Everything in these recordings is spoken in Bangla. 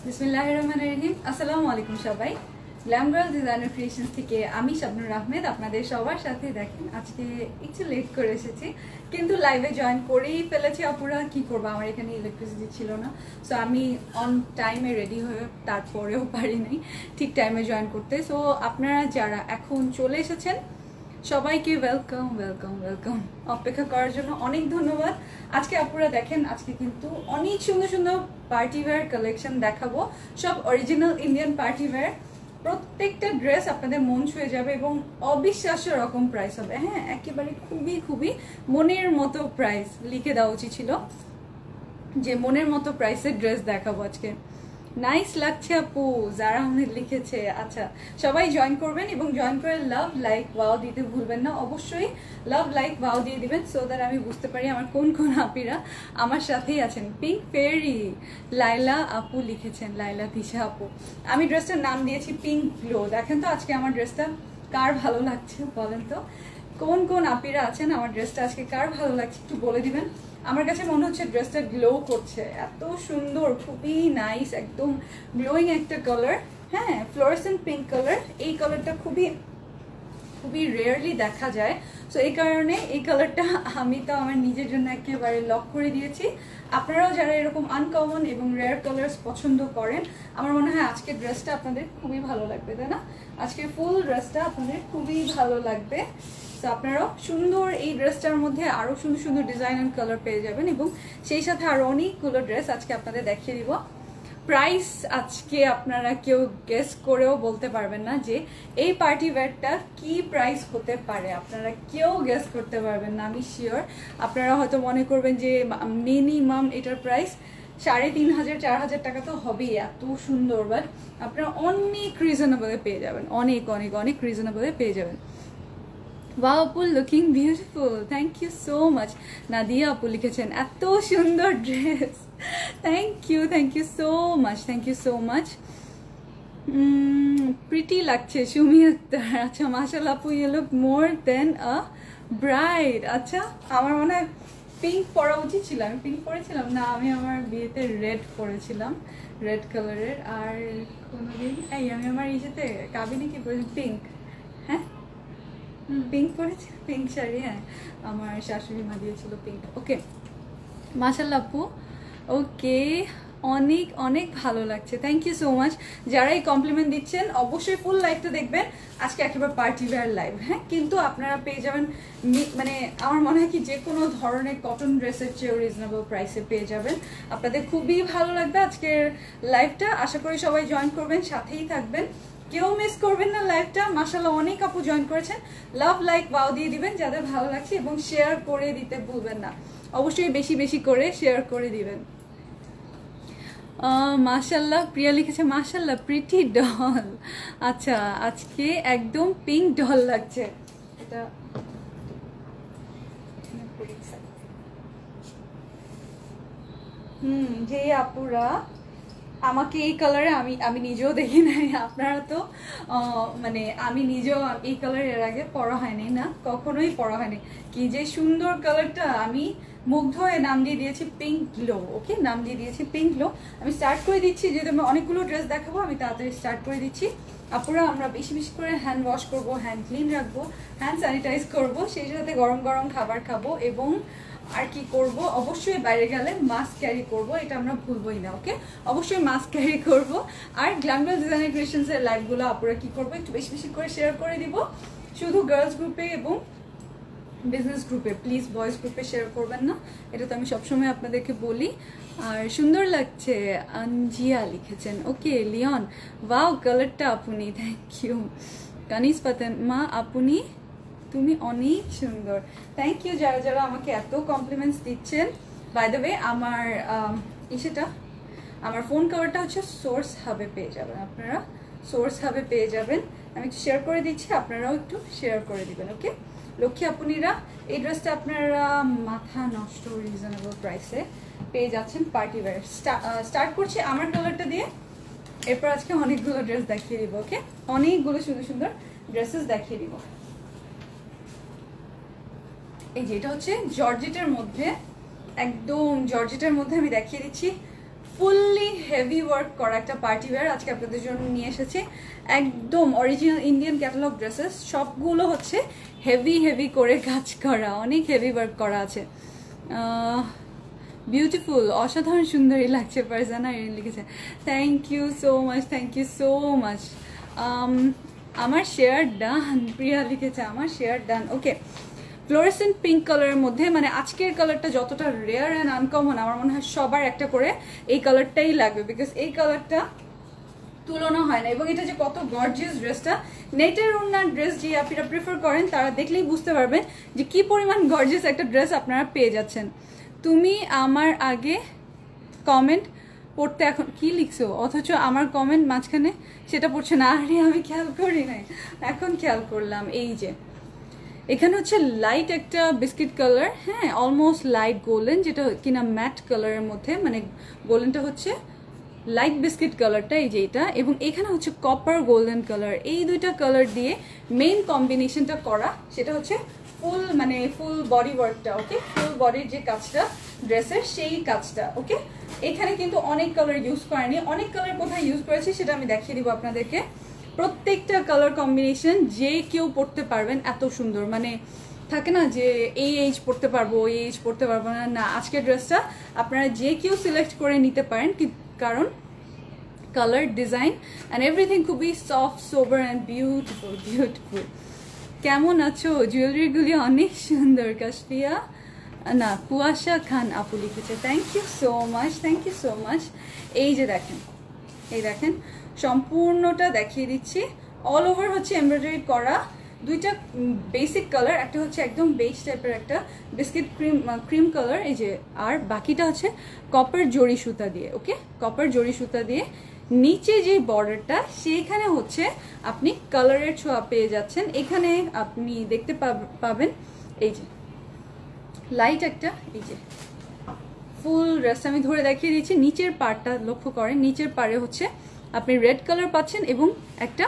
বিসমিল্লাহির রহমানির রহিম। আসসালামু আলাইকুম সবাই। গ্ল্যাম গার্ল ডিজাইনার ক্রিয়েশনস থেকে আমি শাবনুর আহমেদ আপনাদের সবার সাথে। দেখেন আজকে একটু লেট করে এসেছি, কিন্তু লাইভে জয়েন করেই ফেলেছি। আপুরা কি করবো, আমার এখানে ইলেকট্রিসিটি ছিল না, সো আমি অন টাইমে রেডি হয়ে তারপরেও পারি নাই ঠিক টাইমে জয়েন করতে। সো আপনারা যারা এখন চলে এসেছেন সবাইকে ওয়েলকাম ওয়েলকাম ওয়েলকাম। অপেক্ষা করার জন্য অনেক ধন্যবাদ। আজকে আপনারা দেখেন, আজকে কিন্তু অনেক সুন্দর সুন্দর পার্টি ওয়্যার কালেকশন দেখাবো, সব অরিজিনাল ইন্ডিয়ান পার্টি ওয়্যার। প্রত্যেকটা ড্রেস আপনাদের মন ছুঁয়ে যাবে এবং অবিশ্বাস্য রকম প্রাইস হবে। হ্যাঁ, একেবারে খুবই খুবই মনের মতো প্রাইস। লিখে দেওয়া উচিত ছিল যে মনের মতো প্রাইসের ড্রেস দেখাবো আজকে। নাইস লাগছে আপু, যারা আহমেদ লিখেছে। আচ্ছা, সবাই জয়েন করবেন এবং জয়েন করে লাভ লাইক ওয়াও দিতে ভুলবেন না। অবশ্যই লাভ লাইক ওয়াও দিয়ে দিবেন, সো দ্যাট আমি বুঝতে পারি আমার কোন কোন আপিরা আমার সাথেই আছেন। পিঙ্ক ফেরি লাইলা আপু লিখেছেন, লাইলা দিশা আপু। আমি ড্রেসটার নাম দিয়েছি পিঙ্ক গ্লো। দেখেন তো আজকে আমার ড্রেসটা কার ভালো লাগছে বলেন তো, কোন কোন আপিরা আছেন আমার ড্রেসটা আজকে কার ভালো লাগছে একটু বলে দিবেন। আমার কাছে মনে হচ্ছে ড্রেসটা গ্লো করছে, এত সুন্দর, খুবই নাইস, একদম গ্লোয়িং একটা কালার। হ্যাঁ, ফ্লোরেসেন্ট পিঙ্ক কালার। এই কালারটা খুবই খুবই রেয়ারলি দেখা যায়, সো এই কারণে এই কালারটা আমি তো আমার নিজের জন্য একেবারে লক করে দিয়েছি। আপনারাও যারা এরকম আনকমন এবং রেয়ার কালার্স পছন্দ করেন, আমার মনে হয় আজকের ড্রেসটা আপনাদের খুবই ভালো লাগবে, তাই না? আজকের ফুল ড্রেসটা আপনাদের খুবই ভালো লাগবে। তো আপনারাও সুন্দর এই ড্রেসটার মধ্যে আরো সুন্দর সুন্দর ডিজাইন এন্ড কালার পেয়ে যাবেন এবং সেই সাথে আরো অনেকগুলো ড্রেস আজকে আপনাদের দেখিয়ে দিব। প্রাইস আজকে আপনারা কেউ গেস করেও বলতে পারবেন না যে এই পার্টি ওয়্যারটা কি প্রাইস হতে পারে। আপনারা কেউ গেস করতে পারবেন না, আমি শিওর। আপনারা হয়তো মনে করবেন যে মিনিমাম এটার প্রাইস 3,500 4,000 টাকা তো হবেই, এত সুন্দর। বাট আপনারা অনেক রিজনেবলে পেয়ে যাবেন, অনেক অনেক অনেক রিজনেবলে পেয়ে যাবেন। ওয়াও আপু, looking beautiful, thank you so much. Nadia আপু লিখেছেন এত সুন্দর dress, thank you so much, thank you so much. Pretty লাগছে সুমি আক্তার। আচ্ছা, মাশাআল্লাহ আপু, you look more then a bride. আচ্ছা, আমার মনে হয় পিঙ্ক পরা উচিত ছিল। আমি পিঙ্ক পরেছিলাম না, আমি আমার বিয়েতে রেড পরেছিলাম, রেড কালারের। আর কোনোদিন আমি আমার ইয়েতে কাবিনে কি পরেছি, পিঙ্ক। হ্যাঁ, পিঙ্ক পরেছি, পিঙ্ক শাড়ি। হ্যাঁ, আমার শাশুড়ি মা দিয়েছিল পিঙ্ক। ওকে, মাশাআল্লাহ আপু, ওকে, অনেক অনেক ভালো লাগছে, থ্যাংক ইউ সো মাচ। যারা এই কমপ্লিমেন্ট দিচ্ছেন অবশ্যই ফুল লাইভটা দেখবেন। আজকে একেবারে পার্টি ওয়্যার লাইভ। হ্যাঁ, কিন্তু আপনারা পেয়ে যাবেন মানে আমার মনে হয় কি যে কোনো ধরনের কটন ড্রেসের চেয়েও রিজনেবল প্রাইসে পেয়ে যাবেন। আপনাদের খুবই ভালো লাগবে আজকের লাইভটা। আশা করি সবাই জয়েন করবেন, সাথেই থাকবেন, কেউ মিস করবেন না লাইভটা। মাশাআল্লাহ অনেক আপু জয়েন করেছেন। লাভ লাইক ওয়াও দিয়ে দিবেন যাদের ভালো লাগছে এবং শেয়ার করে দিতে ভুলবেন না। অবশ্যই বেশি বেশি করে শেয়ার করে দিবেন। মাশাআল্লাহ প্রিয়া লিখেছে, মাশাআল্লাহ প্রিটি ডল। আচ্ছা, আজকে একদম পিঙ্ক ডল লাগছে। এটা যে আপুরা আমাকে এই কালারে আমি নিজেও দেখি নাই, আপনারা তো মানে আমি নিজেও এই কালার এর আগে পরা হয়নি, না কখনোই পরা হয়নি। কি যে সুন্দর কালারটা, আমি মুগ্ধ হয়ে নাম দিয়ে দিয়েছি পিঙ্ক গ্লো। ওকে, নাম দিয়ে দিয়েছি পিঙ্ক গ্লো। আমি স্টার্ট করে দিচ্ছি, যেহেতু আমি অনেকগুলো ড্রেস দেখাবো আমি তাড়াতাড়ি স্টার্ট করে দিচ্ছি। আপুরা আমরা বেশি বেশি করে হ্যান্ড ওয়াশ করবো, হ্যান্ড ক্লিন রাখবো, হ্যান্ড স্যানিটাইজ করবো, সেই সাথে গরম গরম খাবার খাবো এবং আর কি করব, অবশ্যই বাইরে গেলে মাস্ক ক্যারি করব, এটা আমরা ভুলবই না। ওকে, অবশ্যই মাস্ক ক্যারি করব। আর গ্ল্যাম গার্ল ডিজাইনার ক্রিয়েশনস এর লাইভগুলো আপনারা কি করবো, একটু বেশি বেশি করে শেয়ার করে দিব, শুধু গার্লস গ্রুপে এবং বিজনেস গ্রুপে, প্লিজ বয়েজ গ্রুপে শেয়ার করবেন না, এটা তো আমি সবসময় আপনাদেরকে বলি। আর সুন্দর লাগছে আনজিয়া লিখেছেন। ওকে, লিওন, ওয়াও কালারটা আপনি, থ্যাংক ইউ। কানিস ফাতেমা আপনি, তুমি অনেক সুন্দর, থ্যাংক ইউ। যারা যারা আমাকে এত কমপ্লিমেন্টস দিচ্ছেন। বাই দ্য ওয়ে, আমার সেটা আমার ফোন কভারটা হচ্ছে সোর্স হাবে পেয়ে যাবেন, আপনারা সোর্স হাবে পেয়ে যাবেন। আমি একটু শেয়ার করে দিচ্ছি, আপনারাও একটু শেয়ার করে দিবেন। ওকে, লক্ষ্মী আপুনিরা, এই ড্রেসটা আপনারা মাথা নষ্ট রিজনেবল প্রাইসে পেয়ে যাচ্ছেন পার্টি ওয়্যার। স্টার্ট করছি আমার কালারটা দিয়ে, এরপর আজকে অনেকগুলো ড্রেস দেখিয়ে দিব। ওকে, অনেকগুলো সুন্দর সুন্দর ড্রেসেস দেখিয়ে দিব। এই যে এটা হচ্ছে জর্জেটের মধ্যে, একদম জর্জেটের মধ্যে আমি দেখিয়ে দিচ্ছি। ফুললি হেভি ওয়ার্ক করা একটা পার্টি ওয়্যার আজকে আপনাদের জন্য নিয়ে এসেছি। একদম অরিজিনাল ইন্ডিয়ান ক্যাটালগ ড্রেসেস, সবগুলো হচ্ছে হেভি হেভি করে কাজ করা, অনেক হেভি ওয়ার্ক করা আছে। বিউটিফুল, অসাধারণ সুন্দরী লাগছে, ফারজানা লিখেছে। Thank you so much, thank you so much. আমার শেয়ার ডান, প্রিয়া লিখেছে আমার share done. Okay, fluorescent pink কালারের মধ্যে, মানে আজকের কালারটা যতটা রেয়ার অ্যান্ড আনকমন, আমার মনে হয় সবার একটা করে এই কালারটাই লাগবে, বিকজ এই কালারটা তুলনা হয় না। এবং এটা যে কত গর্জিয়াস ড্রেসটা, নেটের ওনার ড্রেস যে আপনারা প্রিফার করেন তারা দেখলেই বুঝতে পারবেন যে কি পরিমাণ গর্জিয়াস একটা ড্রেস আপনারা পেয়ে যাচ্ছেন। তুমি আমার আগে কমেন্ট পড়তে এখন কি লিখছো, অথচ আমার কমেন্ট মাঝখানে সেটা পড়ছে না। আরে আমি খেয়াল করি নাই, এখন খেয়াল করলাম। এই যে এখানে হচ্ছে লাইট একটা বিস্কিট কালার, হ্যাঁ অলমোস্ট লাইট গোল্ডেন, যেটা কিনা ম্যাট কালারের মধ্যে, মানে গোল্ডেনটা হচ্ছে লাইট বিস্কিট কালারটা, এই যে এটা, এবং এখানে হচ্ছে কপার গোল্ডেন কালার। এই দুইটা কালার দিয়ে মেইন কম্বিনেশনটা করা, সেটা হচ্ছে ফুল মানে ফুল বডি ওয়ার্কটা। ওকে, ফুল বডির যে কাজটা ড্রেসের, সেই কাজটা। ওকে, এখানে কিন্তু অনেক কালার ইউজ করেনি, অনেক কালার কোথায় ইউজ করেছি সেটা আমি দেখিয়ে দিব আপনাদেরকে। প্রত্যেকটা কালার কম্বিনেশন যে কেউ পড়তে পারবেন, এত সুন্দর। মানে থাকে না যে এই এইজ পড়তে পারবো, এই এইজ পড়তে পারবো না, না, আজকের ড্রেসটা আপনারা যে কেউ সিলেক্ট করে নিতে পারেন, কারণ কালার, ডিজাইন অ্যান্ড এভরিথিং খুবই soft, sober and beautiful beautiful. কেমন আছো? জুয়েলারিগুলি অনেক সুন্দর। কাশফিয়া না, কুয়াশা খান আপু লিখেছে। Thank you so much, thank you so much. এই যে দেখেন, এই দেখেন, সম্পূর্ণটা দেখিয়ে দিচ্ছি। অল ওভার হচ্ছে এমব্রয়ডারি করা, দুইটা বেসিক কালার, একটা হচ্ছে একদম বেজ টাইপের একটা বিস্কিট ক্রিম কালার, এই যে, আর বাকিটা হচ্ছে কপার জরি সুতা দিয়ে। ওকে, কপার জরি সুতা দিয়ে নিচে যে বর্ডারটা, সেইখানে হচ্ছে আপনি কালারের ছোঁয়া পেয়ে যাচ্ছেন। এখানে আপনি দেখতে পাবেন এই যে লাইট একটা, এই যে ফুল ড্রেসটা আমি ধরে দেখিয়ে দিচ্ছি। নিচের পার্টটা লক্ষ্য করেন, নিচের পাড়ে হচ্ছে আপনি রেড কালার পাচ্ছেন এবং একটা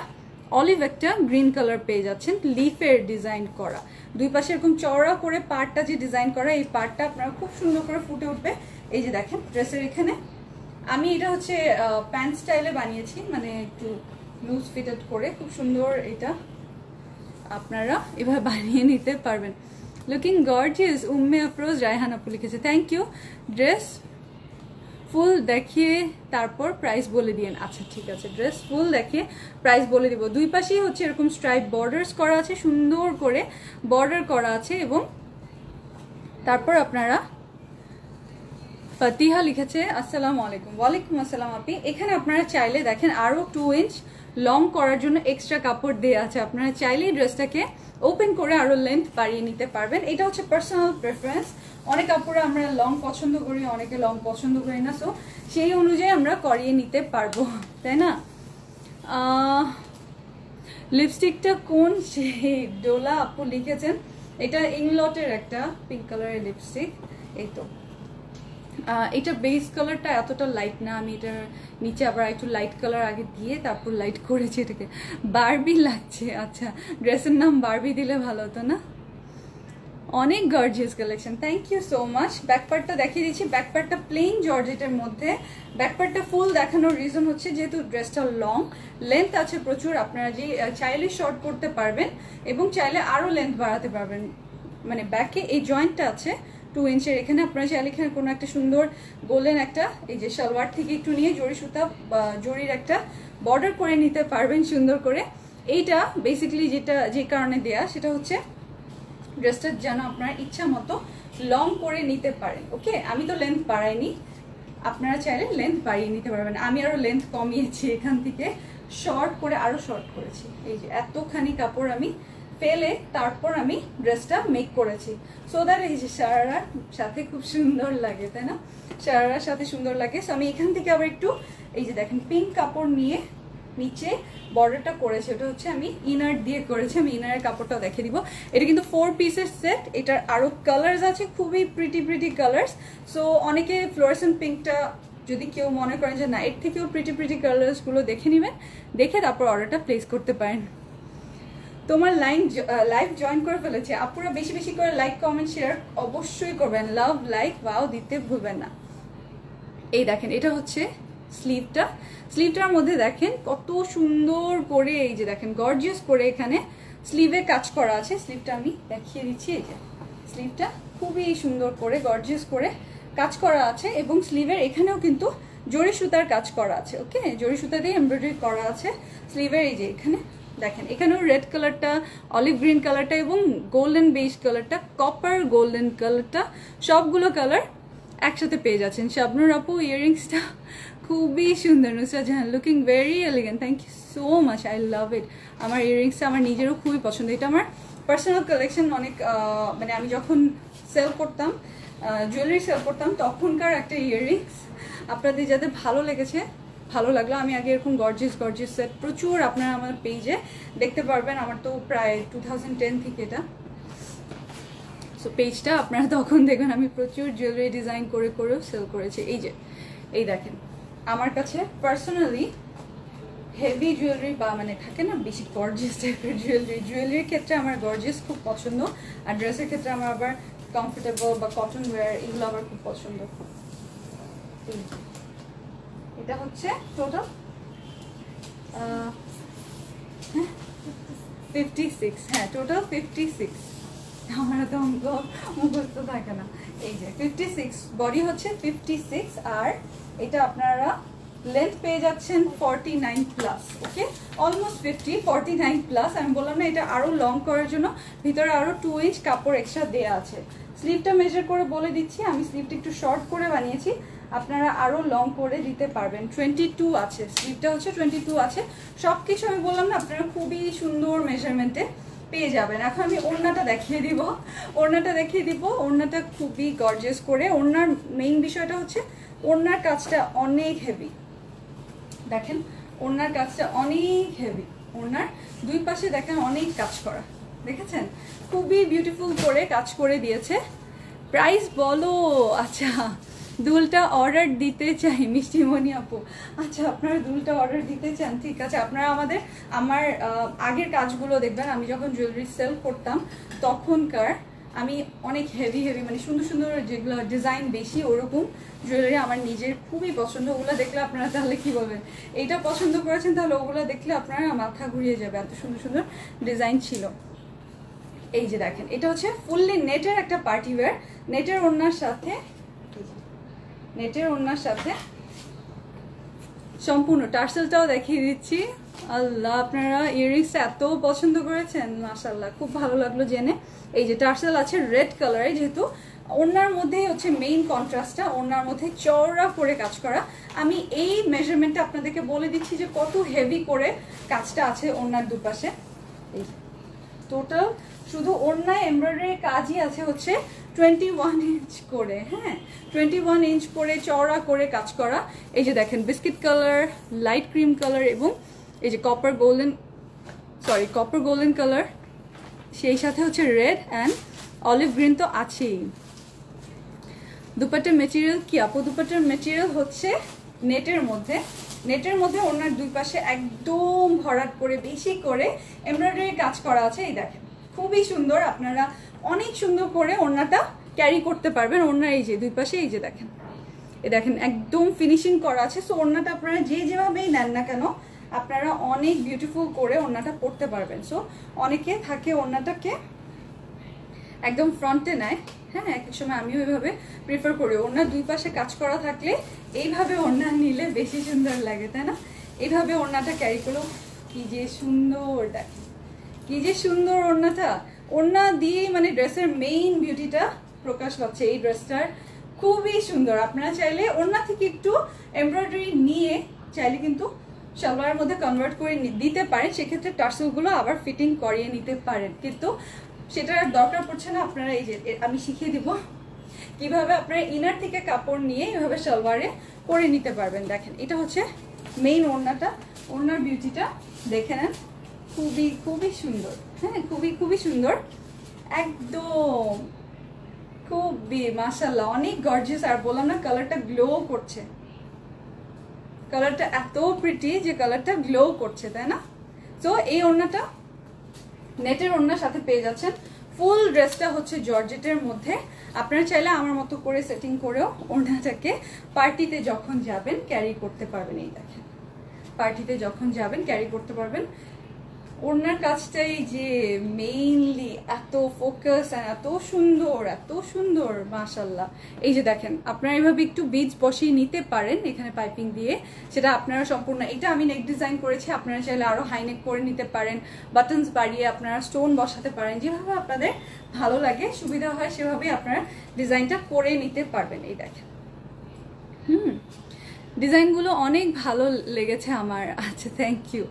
অলিভ একটা গ্রিন কালার পেয়ে যাচ্ছেন, লিফের ডিজাইন করা। দুই পাশে এরকম চওড়া করে পার্টটা যে ডিজাইন করা, এই পার্টটা আপনারা খুব সুন্দর করে ফুটে উঠবে। এই যে দেখেন ড্রেসের এখানে আমি এটা হচ্ছে প্যান্ট স্টাইলে বানিয়েছি, মানে একটু লুজ ফিটেড করে, খুব সুন্দর। এটা আপনারা এভাবে বানিয়ে নিতে পারবেন। লুকিং গর্জিয়াস, উম্মে আফরোজ রায়হান আপু লিখেছে। Thank you. ড্রেস ফুল দেখিয়ে তারপর প্রাইস বলে দিয়েন। আচ্ছা ঠিক আছে, ড্রেস ফুল দেখিয়ে প্রাইস বলে দিব। দুই পাশেই হচ্ছে এরকম স্ট্রাইপ বর্ডার্স করা আছে, সুন্দর করে বর্ডার করা আছে। এবং তারপর আপনারা, ফাতিহা লিখেছে আসসালামু আলাইকুম। ওয়ালাইকুম আসসালাম আপি। এখানে আপনারা চাইলে দেখেন আরও 2 ইঞ্চ লং করার জন্য এক্সট্রা কাপড় দেওয়া আছে, আপনারা চাইলেই ড্রেসটাকে ওপেন করে আরও লেন্থ বাড়িয়ে নিতে পারবেন। এটা হচ্ছে পার্সোনাল প্রেফারেন্স, অনেক কাপড়ে আমরা লং পছন্দ করি, অনেকে লং পছন্দ করি না, সো সেই অনুযায়ী আমরা করিয়ে নিতে পারবো, তাই না? লিপস্টিকটা কোন শেড? ডোলা আপু লিখেছেন। এটা ইংলটের একটা পিঙ্ক কালারের লিপস্টিক। এই তো, এটা বেস কালারটা এতটা লাইট না, আমি এটার নিচে আবার একটু লাইট কালার আগে দিয়ে তারপর লাইট করেছি এটাকে। বারবি লাগছে। আচ্ছা, ড্রেসের নাম বারবি দিলে ভালো হতো না? অনেক gorgeous collection, thank you so much. ব্যাকপার্টটা দেখিয়ে দিচ্ছি। ব্যাকপার্টটা প্লেন জর্জেটের মধ্যে। ব্যাকপার্টটা ফুল দেখানোর রিজন হচ্ছে যেহেতু ড্রেসটা লং, লেন্থ আছে প্রচুর, আপনারা যে চাইলে শর্ট করতে পারবেন এবং চাইলে আরও লেন্থ বাড়াতে পারবেন। মানে ব্যাকে এই জয়েন্টটা আছে 2 ইঞ্চের, এখানে আপনারা চাইলে এখানে কোনো একটা সুন্দর গোল্ডেন একটা, এই যে সালোয়ার থেকে একটু নিয়ে জরি সুতা বা জরির একটা বর্ডার করে নিতে পারবেন সুন্দর করে। এইটা বেসিক্যালি যেটা যে কারণে দেয়া, সেটা হচ্ছে ড্রেসটা যেন আপনারা ইচ্ছা মতো লং করে নিতে পারেন। ওকে, আমি তো লেন্থ বাড়াইনি, আপনারা চাইলে লেন্থ বাড়িয়ে নিতে পারবেন। আমি আরো লেন্থ কমিয়েছি, এখান থেকে শর্ট করে আরো শর্ট করেছি। এই যে এতখানি কাপড় আমি ফেলে তারপর আমি ড্রেসটা মেক করেছি, সো দ্যাট এই যে শারারার সাথে খুব সুন্দর লাগে, তাই না? শারারার সাথে সুন্দর লাগে। সো আমি এখান থেকে আবার একটু, এই যে দেখেন, পিঙ্ক কাপড় নিয়ে নিচে বর্ডারটা করেছে, ওটা হচ্ছে আমি ইনার দিয়ে করেছি। আমি ইনারের কাপড়টাও দেখে দিব। এটা কিন্তু 4 পিসের সেট, এটার আরো কালার্স আছে, খুবই প্রিটি প্রিটি কালার্স। সো অনেকে ফ্লোরেসেন্ট পিঙ্কটা যদি কেউ মনে করেন যে না, এর থেকেও প্রিটি প্রিটি কালার্স গুলো দেখে নেবেন, দেখে তারপর অর্ডারটা প্লেস করতে পারেন। তোমার লাইভ জয়েন করে ফেলেছে। আপুরা বেশি বেশি করে লাইক, কমেন্ট, শেয়ার অবশ্যই করবেন। লাভ, লাইক, ওয়াও দিতে ভুলবেন না। এই দেখেন এটা হচ্ছে স্লিভটার মধ্যে দেখেন কত সুন্দর করে এই যে দেখেন গর্জিয়াস করে এখানে স্লিভে কাজ করা আছে। স্লিভটা আমি দেখিয়ে দিচ্ছি, এই যে স্লিভটা খুবই সুন্দর করে গর্জিয়াস করে কাজ করা আছে এবং স্লিভের এখানেও কিন্তু জরি সুতার কাজ করা আছে। ওকে, জরি সুতা দিয়ে এমব্রয়ডারি করা আছে স্লিভের। এই যে এখানে দেখেন এখানেও রেড কালারটা, অলিভ গ্রিন কালারটা এবং গোল্ডেন বেজ কালারটা, কপার গোল্ডেন কালারটা, সবগুলো কালার একসাথে পেয়ে যাচ্ছেন। শাবনুর আপু ইয়াররিংসটা খুবই সুন্দর, Nusrat Jahan looking very elegant, thank you so much, I love it. আমার ইয়াররিংসটা আমার নিজেরও খুবই পছন্দ, এটা আমার পার্সোনাল কালেকশন। অনেক মানে আমি যখন সেল করতাম, জুয়েলারি সেল করতাম, তখনকার একটা ইয়াররিংস। আপনাদের যাদের ভালো লেগেছে, ভালো লাগলো, আমি আগে এরকম গর্জিয়াস সেট প্রচুর আপনারা আমার পেজে দেখতে পারবেন। আমার তো প্রায় 2010 থেকে এটা, সো পেজটা আপনারা তখন দেখবেন আমি প্রচুর জুয়েলারি ডিজাইন করেও সেল করেছি। এই যে এই দেখেন আমার কাছে পার্সোনালি হেভি জুয়েলারি বা মানে থাকে না বেশি গর্জিয়াস টাইপের জুয়েলারির ক্ষেত্রে আমার গর্জিয়াস খুব পছন্দ, আর ড্রেসের ক্ষেত্রে আমার আবার কমফোর্টেবল বা কটন ওয়্যার এগুলো আমার খুব পছন্দ। এটা হচ্ছে টোটাল 56, হ্যাঁ টোটাল 56। আমার তো অঙ্ক মুখস্থ থাকে না। এই যে 56 বডি হচ্ছে 56, আর এটা আপনারা লেন্থ পেয়ে যাচ্ছেন 49 প্লাস। ওকে, অলমোস্ট 49 প্লাস। আমি বললাম না এটা আরো লং করার জন্য ভিতরে আরো 2 ইঞ্চ কাপড় এক্সট্রা দেয়া আছে। স্লিভটা মেজার করে বলে দিচ্ছি, আমি স্লিভটা একটু শর্ট করে বানিয়েছি, আপনারা আরো লং করে দিতে পারবেন। 22 আছে, স্লিভটা হচ্ছে 22 আছে। সবকিছু আমি বললাম না আপনারা খুবই সুন্দর মেজারমেন্টে পেয়ে যাবেন। এখন আমি ওড়নাটা দেখিয়ে দিব, ওড়নাটা খুবই গর্জিয়াস করে। ওড়নার মেইন বিষয়টা হচ্ছে ওড়নার কাজটা অনেক হেভি, দেখেন ওড়নার কাজটা অনেক হেভি। ওড়নার দুই পাশে দেখেন অনেক কাজ করা, দেখেছেন খুবই বিউটিফুল করে কাজ করে দিয়েছে। প্রাইস বলো? আচ্ছা, দুলটা অর্ডার দিতে চাই মিষ্টিমণি আপু। আচ্ছা, আপনারা দুলটা অর্ডার দিতে চান, ঠিক আছে। আপনারা আমার আগের কাজগুলো দেখবেন, আমি যখন জুয়েলারি সেল করতাম তখনকার আমি অনেক হেভি মানে সুন্দর যেগুলো ডিজাইন বেশি ওরকম জুয়েলারি আমার নিজের খুবই পছন্দ। ওগুলো দেখলে আপনারা তাহলে কি বলবেন, এইটা পছন্দ করেছেন তাহলে ওগুলো দেখলে আপনারা মাথা ঘুরিয়ে যাবে, এত সুন্দর ডিজাইন ছিল। এই যে দেখেন এটা হচ্ছে ফুললি নেটের একটা পার্টি ওয়্যার, নেটের ওড়নার সাথে সম্পূর্ণ। টার্সেলটাও দেখিয়ে দিচ্ছি। আল্লাহ, আপনারা ইয়াররিংসটা এত পছন্দ করেছেন, মাশাআল্লাহ, খুব ভালো লাগলো জেনে। এই যে টার্সেল আছে রেড কালারে, যেহেতু ওড়নার মধ্যেই হচ্ছে মেইন কন্ট্রাস্টটা, ওড়নার মধ্যে চওড়া করে কাজ করা। আমি এই মেজারমেন্টটা আপনাদেরকে বলে দিচ্ছি যে কত হেভি করে কাজটা আছে ওড়নার দুপাশে। এই টোটাল শুধু ওড়নায় এমব্রয়ডারি কাজই আছে হচ্ছে 21 ইঞ্চ করে, হ্যাঁ 21 ইঞ্চ করে চওড়া করে কাজ করা। এই যে দেখেন biscuit colour, light cream colour এবং এই যে কপার গোল্ডেন কালার, সেই সাথে হচ্ছে রেড অ্যান্ড অলিভ গ্রিন তো আছেই। দুপাট্টার মেটেরিয়াল কি আপু? দুপাট্টার মেটেরিয়াল হচ্ছে নেটের মধ্যে ওনার দুই পাশে একদম ভরাট করে বেশি করে এমব্রয়ডারি কাজ করা আছে। এই দেখেন খুবই সুন্দর, আপনারা অনেক সুন্দর করে ওড়নাটা ক্যারি করতে পারবেন। ওড়নার এই যে দুই পাশে এই যে দেখেন একদম ফিনিশিং করা আছে। সো ওড়নাটা আপনারা যেভাবেই নেন না কেন আপনারা অনেক বিউটিফুল করে ওড়নাটা পরতে পারবেন। সো অনেকে থাকে ওড়নাটাকে একদম ফ্রন্টে নেয়, হ্যাঁ এক সময় আমিও এইভাবে প্রিফার করি। ওড়নার দুই পাশে কাজ করা থাকলে এইভাবে ওড়না নিলে বেশি সুন্দর লাগে, তাই না? এইভাবে ওড়নাটা ক্যারি করো, কি যে সুন্দর, দেখেন কি যে সুন্দর ওড়নাটা। ওড়না দিয়ে মানে ড্রেসের মেইন বিউটিটা প্রকাশ পাচ্ছে। এই ড্রেসটার খুবই সুন্দর। আপনারা চাইলে ওড়না থেকে একটু এমব্রয়ডারি নিয়ে চাইলে কিন্তু সালোয়ারের মধ্যে কনভার্ট করে দিতে পারেন, সেক্ষেত্রে টার্সেলগুলো আবার ফিটিং করিয়ে নিতে পারেন, কিন্তু সেটার দরকার পড়ছে না। আপনারা এই যে আমি শিখিয়ে দিব কিভাবে আপনারা ইনার থেকে কাপড় নিয়ে এভাবে সালোয়ারে করে নিতে পারবেন। দেখেন এটা হচ্ছে মেইন ওড়নাটা, ওড়নার বিউটিটা দেখে নেন, খুবই সুন্দর, হ্যাঁ খুবই সুন্দর, একদম খুবই মাশাআল্লাহ অনেক গর্জিয়াস। আর বললাম না কালারটা গ্লো করছে, কালারটা এত প্রিটি যে কালারটা গ্লো করছে, তাই না? তো এই ওড়নাটা নেটের ওড়নার সাথে পেয়ে যাচ্ছেন ফুল ড্রেসটা হচ্ছে জর্জেটের মধ্যে। আপনারা চাইলে আমার মতো করে সেটিং করেও ওড়নাটাকে পার্টিতে যখন যাবেন ক্যারি করতে পারবেন। এই দেখেন, পার্টিতে যখন যাবেন ক্যারি করতে পারবেন। ওড়নার কাজটাই যে মেইনলি এত ফোকাস, এত সুন্দর মাশাআল্লাহ। এই যে দেখেন, আপনারা এইভাবে একটু বিজ বসিয়ে নিতে পারেন এখানে পাইপিং দিয়ে, সেটা আপনারা সম্পূর্ণ, এটা আমি নেক ডিজাইন করেছি, আপনারা চাইলে আরো হাই নেক করে নিতে পারেন, বাটনস বাড়িয়ে আপনারা স্টোন বসাতে পারেন, যেভাবে আপনাদের ভালো লাগে সুবিধা হয় সেভাবেই আপনারা ডিজাইনটা করে নিতে পারবেন। এই দেখেন, ডিজাইনগুলো অনেক ভালো লেগেছে আমার। আচ্ছা, থ্যাংক ইউ,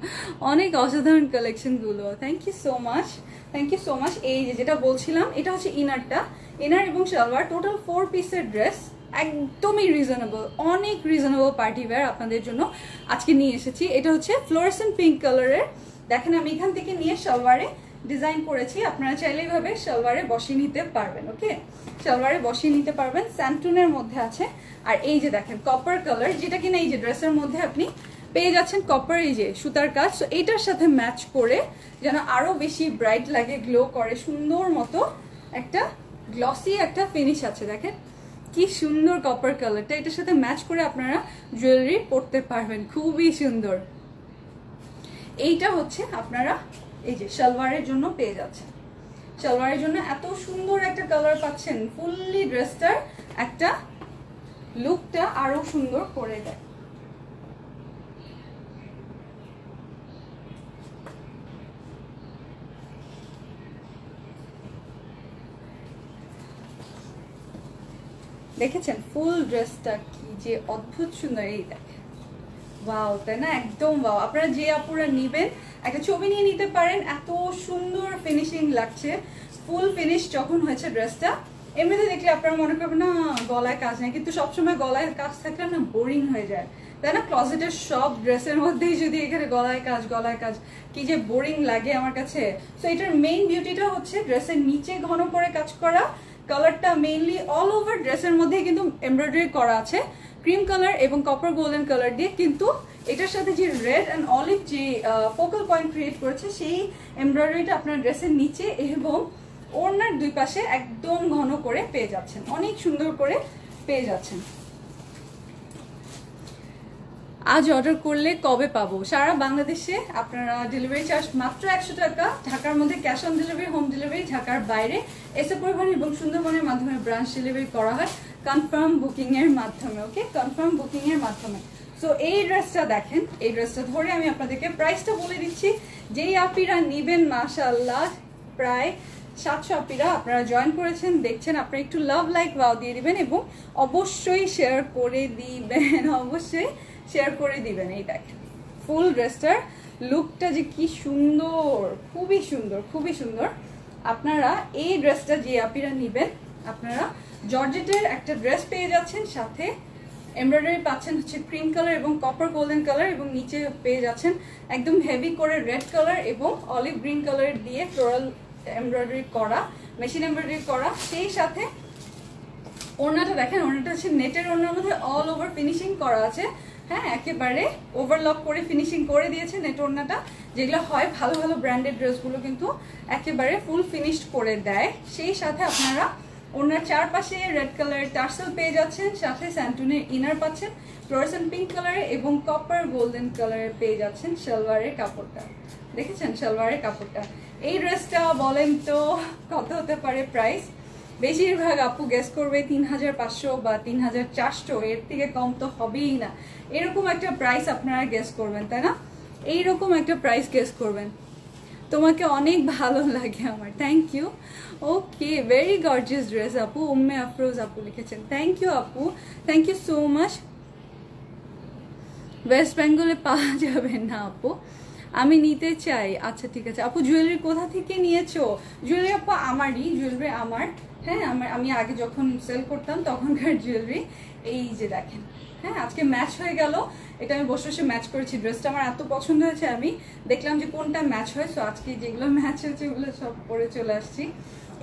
অনেক অসাধারণ কালেকশনগুলো, থ্যাংক ইউ সো মাচ। এই যেটা বলছিলাম, এটা হচ্ছে ইনারটা, ইনার এবং সালোয়ার, টোটাল 4 পিসের ড্রেস, একদমই রিজনেবল, অনেক রিজনেবল পার্টি ওয়্যার আপনাদের জন্য আজকে নিয়ে এসেছি। এটা হচ্ছে ফ্লোরেসেন্ট পিঙ্ক কালারের। দেখেন, আমি এখান থেকে নিয়ে সালোয়ারে ডিজাইন করেছি, আপনারা চাইলে এইভাবে সালোয়ারে বসিয়ে নিতে পারবেন। ওকে, সালোয়ারে বসিয়ে নিতে পারবেন, স্যান্টুনের মধ্যে আছে। আর এই যে দেখেন কপার কালার, যেটা কিনা এই যে ড্রেসের মধ্যে আপনি পেয়ে যাচ্ছেন কপার এই যে সুতার কাজ। তো এইটার সাথে ম্যাচ করে যেন আরো বেশি ব্রাইট লাগে, গ্লো করে, সুন্দর মতো একটা গ্লসি একটা ফিনিশ আছে। দেখেন কি সুন্দর কপার কালারটা, এটার সাথে ম্যাচ করে আপনারা জুয়েলারি পরতে পারবেন, খুবই সুন্দর। এইটা হচ্ছে আপনারা এই যে সালোয়ারের জন্য পেয়ে যাচ্ছেন, সালোয়ারের জন্য এত সুন্দর একটা কালার পাচ্ছেন, ফুললি ড্রেসটার একটা লুকটা আরো সুন্দর করে দেয়। দেখেছেন ফুল ড্রেসটা কি যে অদ্ভুত সুন্দর। এই দেখেন, ওয়াও, তাই না? একদম ওয়াও। আপনারা যে আপুরা নিবেন একটা ছবি নিয়ে নিতে পারেন, এত সুন্দর ফিনিশিং লাগছে, ফুল ফিনিশ যখন হয়েছে ড্রেসটা। এমনিতে দেখলে আপনারা মনে করবেন না গলায় কাজ নেই, কিন্তু সবসময় গলায় কাজ থাকলে না বোরিং হয়ে যায়, তাই না? ক্লজেটের সব ড্রেসের মধ্যেই যদি এখানে গলায় কাজ কি যে বোরিং লাগে আমার কাছে। সো এটার মেইন বিউটিটা হচ্ছে ড্রেসের নিচে ঘন করে কাজ করা, কালারটা মেইনলি অল ওভার ড্রেসের মধ্যে কিন্তু এমব্রয়ডারি করা আছে ক্রিম কালার এবং কপার গোল্ডেন কালার দিয়ে, কিন্তু এটার সাথে যে রেড অ্যান্ড অলিভ যে ফোকাল পয়েন্ট ক্রিয়েট করেছে সেই এমব্রয়ডারিটা আপনার ড্রেসের নিচে এবং ওড়নার দুই পাশে একদম ঘন করে পেয়ে যাচ্ছেন, অনেক সুন্দর করে পেয়ে যাচ্ছেন। আজ অর্ডার করলে কবে পাবো? সারা বাংলাদেশে আপনারা ডেলিভারি চার্জ মাত্র 100 টাকা, ঢাকার মধ্যে cash on delivery, home delivery, ঢাকার বাইরে এসে পরিবহন এবং সুন্দরবনের মাধ্যমে ব্রাঞ্চ ডেলিভারি করা হয় কনফার্ম বুকিং এর মাধ্যমে। ওকে, কনফার্ম বুকিং এর মাধ্যমে। সো এই ড্রেসটা দেখেন, এই ড্রেসটা ধরে আমি আপনাদেরকে প্রাইসটা বলে দিচ্ছি। যেই আপিরা নিবেন মাশাআল্লাহ, প্রায় 700 আপিরা আপনারা জয়েন করেছেন, দেখছেন, আপনারা একটু লাভ লাইক ওয়াও দিয়ে দিবেন এবং অবশ্যই শেয়ার করে দিবেন, অবশ্যই শেয়ার করে দিবেন। এই দেখেন ফুল ড্রেসটার লুকটা যে কি সুন্দর, খুবই সুন্দর। আপনারা এই ড্রেসটা যে আপিরা নিবেন, আপনারা জর্জেটের একটা ড্রেস পেয়ে যাচ্ছেন, সাথে এমব্রয়ডারি পাচ্ছেন হচ্ছে ক্রিম কালার এবং কপার গোল্ডেন কালার, এবং নিচে পেয়ে যাচ্ছেন একদম হেভি করে রেড কালার এবং অলিভ গ্রিন কালার দিয়ে ফ্লোরাল এমব্রয়ডারি করা, মেশিন এমব্রয়ডারি করা। সেই সাথে ওড়নাটা দেখেন, ওড়নাটা হচ্ছে নেটের ওড়নার মধ্যে অল ওভার ফিনিশিং করা আছে। হ্যাঁ, একেবারে ওভারলক করে ফিনিশিং করে দিয়েছে নেট ওড়নাটা, যেগুলো হয় ভালো ভালো ব্র্যান্ডেড ড্রেসগুলো কিন্তু একেবারে ফুল ফিনিশড করে দেয়। সেই সাথে আপনারা ওড়নার চারপাশে রেড কালারের টার্সেল পেয়ে যাচ্ছেন, সাথে স্যান্টুনের ইনার পাচ্ছেন ফ্লোরেসেন্ট পিঙ্ক কালারে এবং কপার গোল্ডেন কালারে পেয়ে যাচ্ছেন সালোয়ারের কাপড়টা। দেখেছেন সালোয়ারের কাপড়টা? এই ড্রেসটা বলেন তো কত হতে পারে প্রাইস? বেশিরভাগ আপু গেস করবে 3500 বা 3400, এর থেকে কম তো হবেই না। এরকম একটা প্রাইস আপনারা গেস করবেন, তাই না? এইরকম একটা প্রাইস গেস করবেন। তোমাকে অনেক ভালো লাগে আমার, thank you. Okay, very gorgeous dress আপু, উম্মে আফরোজ আপু লিখেছেন, থ্যাংক ইউ আপু, thank you so much. West বেঙ্গলে পাওয়া যাবে না আপু? আমি নিতে চাই। আচ্ছা ঠিক আছে আপু, জুয়েলারি কোথা থেকে নিয়েছো? জুয়েলারি আপু আমারই, জুয়েলারি আমার। হ্যাঁ, আমি আগে যখন সেল করতাম তখনকার জুয়েলারি। এই যে দেখেন, হ্যাঁ আজকে ম্যাচ হয়ে গেল, এটা আমি বসে বসে ম্যাচ করেছি। ড্রেসটা আমার এত পছন্দ হয়েছে, আমি দেখলাম যে কোনটা ম্যাচ হয়, সো আজকে যেগুলো ম্যাচ হয়েছে ওগুলো সব পরে চলে আসছি।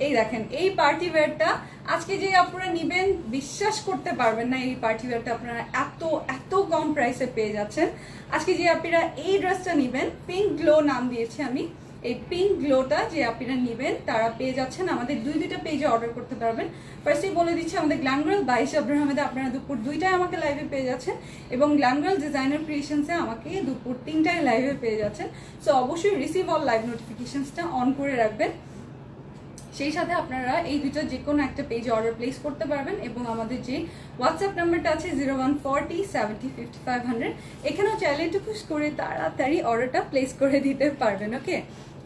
এই দেখেন এই পার্টি ওয়্যারটা আজকে যে আপনারা নিবেন বিশ্বাস করতে পারবেন না, এই পার্টি ওয়্যারটা আপনারা এত এত কম প্রাইসে পেয়ে যাচ্ছেন। আজকে যে আপনারা এই ড্রেসটা নিবেন, পিঙ্ক গ্লো নাম দিয়েছি আমি, এই পিঙ্ক গ্লোটা যে আপনারা নেবেন তারা পেয়ে যাচ্ছেন আমাদের দুইটা পেজে অর্ডার করতে পারবেন। ফার্স্টেই বলে দিচ্ছি আমাদের গ্ল্যাম গার্ল বাই শাবনুর আহমেদে আপনারা দুপুর 2টায় আমাকে লাইভে পেয়ে যাচ্ছেন এবং গ্ল্যাম গার্ল ডিজাইনার ক্রিয়েশনসে আমাকে দুপুর 3টায় লাইভে পেয়ে যাচ্ছেন। সো অবশ্যই রিসিভ অল লাইভ নোটিফিকেশনসটা অন করে রাখবেন। সেই সাথে আপনারা এই দুইটা যে কোনো একটা পেজে অর্ডার প্লেস করতে পারবেন এবং আমাদের যে হোয়াটসঅ্যাপ নাম্বারটা আছে 0140 70 5500 এখানেও চাইলে একটু পুশ করে তাড়াতাড়ি অর্ডারটা প্লেস করে দিতে পারবেন। ওকে,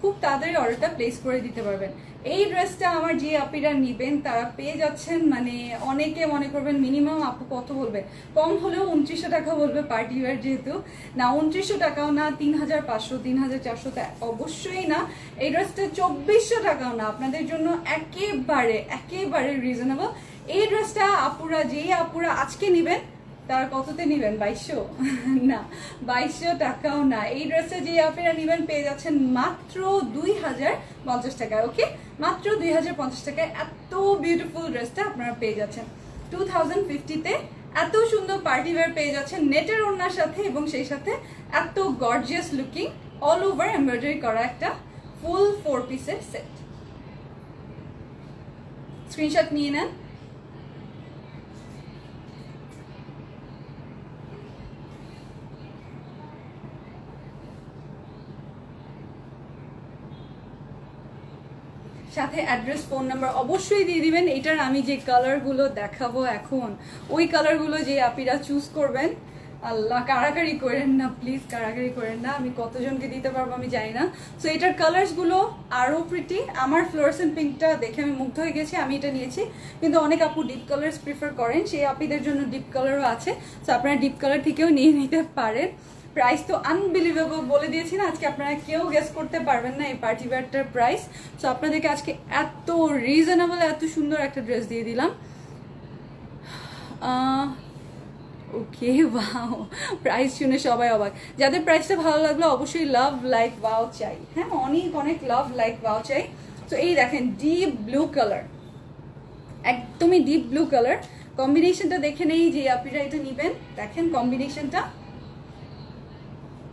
খুব তাড়াতাড়ি অর্ডারটা প্লেস করে দিতে পারবেন। এই ড্রেসটা আমার যে আপিরা নেবেন তারা পেয়ে যাচ্ছেন, মানে অনেকে মনে করবেন মিনিমাম আপু কত বলবে, কম হলেও 2900 টাকা বলবে পার্টি ওয়্যার, যেহেতু না 2900 টাকাও না, 3500 3400 অবশ্যই না। এই ড্রেসটা 2400 টাকাও না, আপনাদের জন্য একেবারে রিজনেবল। এই ড্রেসটা আপুরা যেই আপুরা আজকে নেবেন তারা কততে নেবেন, 2200 না 2200 টাকাও না। এই ড্রেসটা যে আপনারা নেবেন পেয়ে যাচ্ছেন মাত্র 2050 টাকায়। ওকে, মাত্র 2050 টাকায় এত বিউটিফুল ড্রেসটা আপনারা পেয়ে যাচ্ছেন। 2050-তে এত সুন্দর পার্টি ওয়্যার পেয়ে যাচ্ছেন নেটের ওড়নার সাথে এবং সেই সাথে এত gorgeous looking all over embroidery করা একটা ফুল 4 পিসের সেট। স্ক্রিনশট নিয়ে নেন। সাথে অ্যাড্রেস, ফোন নাম্বার অবশ্যই দিয়ে দিবেন। এটার আমি যে কালারগুলো দেখাবো এখন, ওই কালারগুলো যে আপিরা চুজ করবেন, আল্লাহ কারাকারি করেন না প্লিজ, কারাকারি করেন না, আমি কতজনকে দিতে পারবো আমি জানি না। সো এটার কালার্সগুলো আরও প্রিটি। আমার ফ্লোরেসেন্ট পিঙ্কটা দেখে আমি মুগ্ধ হয়ে গেছি, আমি এটা নিয়েছি, কিন্তু অনেক আপু ডিপ কালার্স প্রিফার করেন, সেই আপিদের জন্য ডিপ কালারও আছে। সো আপনারা ডিপ কালার থেকেও নিয়ে নিতে পারেন। প্রাইস তো আনবিলিভেবল বলে দিয়েছি না, আজকে আপনারা কেউ গেস করতে পারবেন না এই পার্টি ওয়্যারটার প্রাইস। সো আপনাদেরকে আজকে এত রিজনেবল এত সুন্দর একটা ড্রেস দিয়ে দিলাম। ওকে, ওয়াও, প্রাইস শুনে সবাই অবাক। যাদের প্রাইসটা ভালো লাগলো অবশ্যই লাভ লাইক ওয়াও চাই, হ্যাঁ অনেক লাভ লাইক ওয়াও চাই। তো এই দেখেন ডিপ ব্লু কালার, একদমই ডিপ ব্লু কালার। কম্বিনেশনটা দেখে নেই যে আপনারা এটা নেবেন, দেখেন কম্বিনেশনটা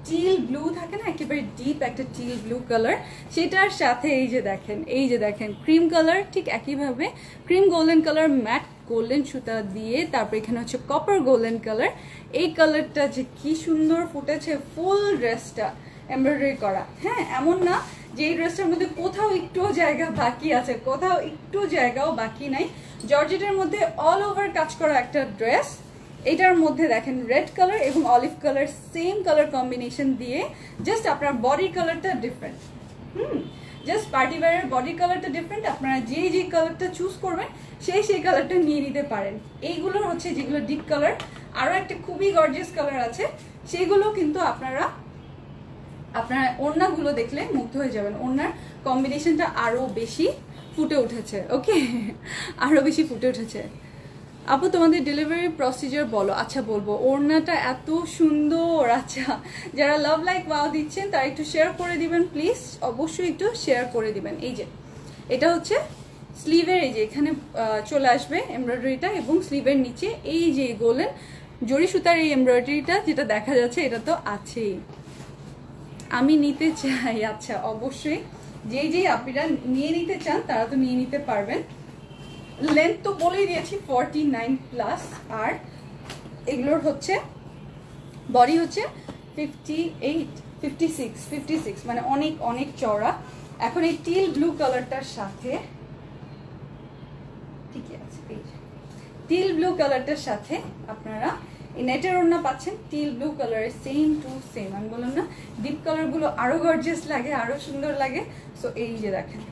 টিল ব্লু থাকে না, একেবারে ডিপ একটা টিল ব্লু কালার, সেটার সাথে এই যে দেখেন ক্রিম কালার, ঠিক একইভাবে cream golden colour matte golden সুতা দিয়ে, তারপর এখানে হচ্ছে কপার গোল্ডেন কালার। এই কালারটা যে কি সুন্দর ফুটেছে, ফুল ড্রেসটা এমব্রয়ডারি করা। হ্যাঁ, এমন না যে এই ড্রেসটার মধ্যে কোথাও একটু জায়গা বাকি আছে, কোথাও একটু জায়গাও বাকি নাই। জর্জেটের মধ্যে অল ওভার কাজ করা একটা ড্রেস। এটার মধ্যে দেখেন রেড কালার এবং olive colour same colour combination দিয়ে, জাস্ট আপনার বডি কালারটা ডিফারেন্ট। জাস্ট পার্টি ওয়্যারের বডি কালারটা ডিফারেন্ট, আপনারা যে কালারটা চুজ করবেন সেই কালারটা নিয়ে নিতে পারেন। এইগুলো হচ্ছে যেগুলো ডিপ কালার। আরও একটা খুবই গর্জিয়াস কালার আছে, সেগুলো কিন্তু আপনারা ওড়নাগুলো দেখলে মুগ্ধ হয়ে যাবেন। ওড়নার কম্বিনেশনটা আরও বেশি ফুটে উঠেছে। ওকে, আরও বেশি ফুটে উঠেছে। আপু তোমাদের ডেলিভারি প্রসিজার বলো। আচ্ছা বলবো, ওড়নাটা এত সুন্দর। আচ্ছা, যারা লাভ লাইক ওয়াও দিচ্ছেন তারা একটু শেয়ার করে দিবেন প্লিজ, অবশ্যই একটু শেয়ার করে দিবেন। এই যে এটা হচ্ছে স্লিভের, এই যে এখানে চলে আসবে এমব্রয়ডারিটা এবং স্লিভের নিচে এই যে গোল্ডেন জরি সুতার এই এমব্রয়ডারিটা যেটা দেখা যাচ্ছে, এটা তো আছেই। আমি নিতে চাই। আচ্ছা, অবশ্যই যেই আপনারা নিয়ে নিতে চান তারা তো নিয়ে নিতে পারবেন। লেন্থ তো বলেই দিয়েছি 49+, আর এগুলোর হচ্ছে বডি হচ্ছে 56, মানে অনেক চওড়া। এখন এই টিল ব্লু কালারটার সাথে, ঠিকই আছে, টিল ব্লু কালারটার সাথে আপনারা এই নেটের ওড়না পাচ্ছেন টিল ব্লু কালারের সেম টু সেম। আমি বললাম না ডিপ কালারগুলো আরো গর্জিয়াস লাগে, আরো সুন্দর লাগে। সো এই যে দেখেন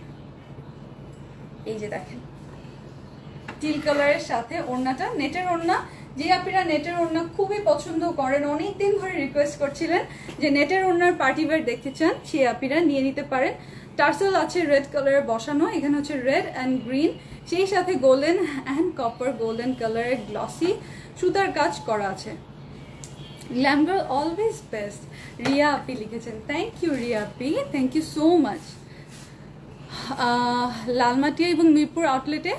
টিল কালারের সাথে ওড়নাটা নেটের ওড়না। যে আপনারা নেটের ওড়না খুবই পছন্দ করেন, অনেকদিন ধরে রিকোয়েস্ট করছিলেন যে নেটের ওড়নার পার্টি ওয়্যার দেখতে চান, সেই আপনারা নিয়ে নিতে পারেন। টার্সেল আছে রেড কালারের বসানো, এখানে হচ্ছে রেড অ্যান্ড গ্রিন, সেই সাথে গোল্ডেন অ্যান্ড কপার গোল্ডেন কালারের গ্লসি সুতার কাজ করা আছে। Glam girl always best, Riya আপি লিখেছেন। থ্যাংক ইউ রিয়া আপি, thank you so much. Lalmatia এবং মিরপুর আউটলেটে